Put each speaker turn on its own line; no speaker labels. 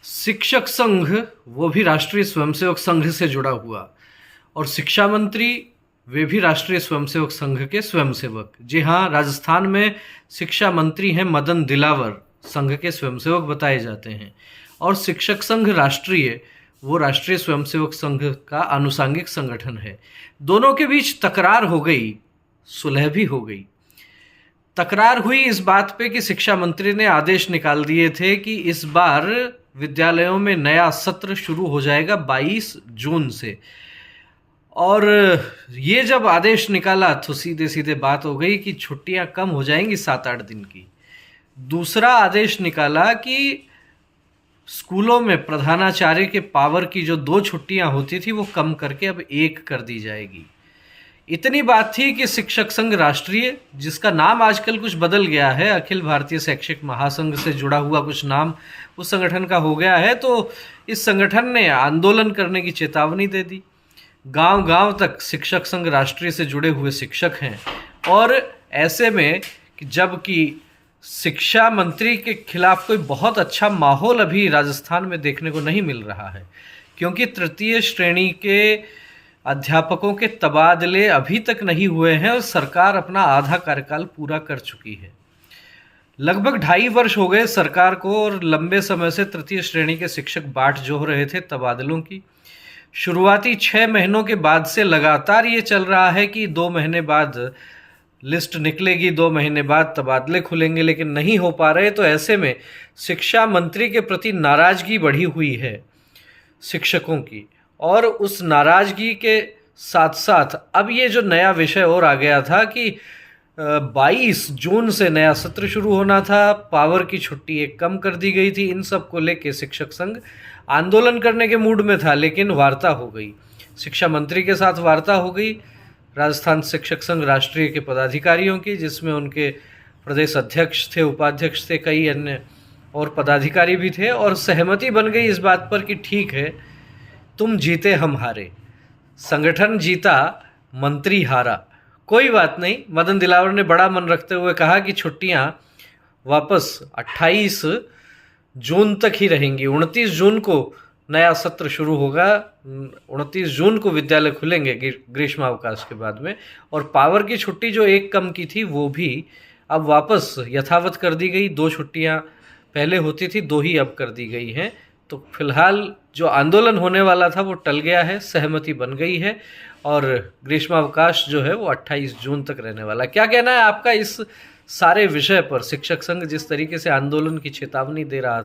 शिक्षक संघ, वो भी राष्ट्रीय स्वयंसेवक संघ से जुड़ा हुआ, और शिक्षा मंत्री वे भी राष्ट्रीय स्वयंसेवक संघ के स्वयंसेवक। जी हाँ, राजस्थान में शिक्षा मंत्री हैं मदन दिलावर, संघ के स्वयंसेवक बताए जाते हैं। और शिक्षक संघ राष्ट्रीय, वो राष्ट्रीय स्वयंसेवक संघ का आनुषंगिक संगठन है। दोनों के बीच तकरार हो गई, सुलह भी हो गई। तकरार हुई इस बात पे कि शिक्षा मंत्री ने आदेश निकाल दिए थे कि इस बार विद्यालयों में नया सत्र शुरू हो जाएगा 22 जून से। और ये जब आदेश निकाला तो सीधे सीधे बात हो गई कि छुट्टियां कम हो जाएंगी 7-8 दिन की। दूसरा आदेश निकाला कि स्कूलों में प्रधानाचार्य के पावर की जो 2 छुट्टियां होती थी वो कम करके अब 1 कर दी जाएगी। इतनी बात थी कि शिक्षक संघ राष्ट्रीय, जिसका नाम आजकल कुछ बदल गया है, अखिल भारतीय शैक्षिक महासंघ से जुड़ा हुआ कुछ नाम उस संगठन का हो गया है, तो इस संगठन ने आंदोलन करने की चेतावनी दे दी। गांव-गांव तक शिक्षक संघ राष्ट्रीय से जुड़े हुए शिक्षक हैं। और ऐसे में कि जबकि शिक्षा मंत्री के खिलाफ कोई बहुत अच्छा माहौल अभी राजस्थान में देखने को नहीं मिल रहा है, क्योंकि तृतीय श्रेणी के अध्यापकों के तबादले अभी तक नहीं हुए हैं और सरकार अपना आधा कार्यकाल पूरा कर चुकी है। लगभग 2.5 वर्ष हो गए सरकार को, और लंबे समय से तृतीय श्रेणी के शिक्षक बाट जोह रहे थे तबादलों की। शुरुआती 6 महीनों के बाद से लगातार ये चल रहा है कि 2 महीने बाद लिस्ट निकलेगी, 2 महीने बाद तबादले खुलेंगे, लेकिन नहीं हो पा रहे। तो ऐसे में शिक्षा मंत्री के प्रति नाराजगी बढ़ी हुई है शिक्षकों की, और उस नाराजगी के साथ साथ अब ये जो नया विषय और आ गया था कि 22 जून से नया सत्र शुरू होना था, पावर की छुट्टी 1 कम कर दी गई थी। इन सब को लेके शिक्षक संघ आंदोलन करने के मूड में था, लेकिन वार्ता हो गई, शिक्षा मंत्री के साथ वार्ता हो गई राजस्थान शिक्षक संघ राष्ट्रीय के पदाधिकारियों की, जिसमें उनके प्रदेश अध्यक्ष थे, उपाध्यक्ष थे, कई अन्य और पदाधिकारी भी थे। और सहमति बन गई इस बात पर कि ठीक है, तुम जीते हम हारे, संगठन जीता मंत्री हारा, कोई बात नहीं। मदन दिलावर ने बड़ा मन रखते हुए कहा कि छुट्टियां वापस 28 जून तक ही रहेंगी। 29 जून को नया सत्र शुरू होगा, 29 जून को विद्यालय खुलेंगे ग्रीष्मावकाश के बाद में। और पावर की छुट्टी जो 1 कम की थी वो भी अब वापस यथावत कर दी गई। 2 छुट्टियां पहले होती थी, 2 ही अब कर दी गई हैं। तो फिलहाल जो आंदोलन होने वाला था वो टल गया है, सहमति बन गई है, और ग्रीष्मावकाश जो है वो 28 जून तक रहने वाला है। क्या कहना है आपका इस सारे विषय पर? शिक्षक संघ जिस तरीके से आंदोलन की चेतावनी दे रहा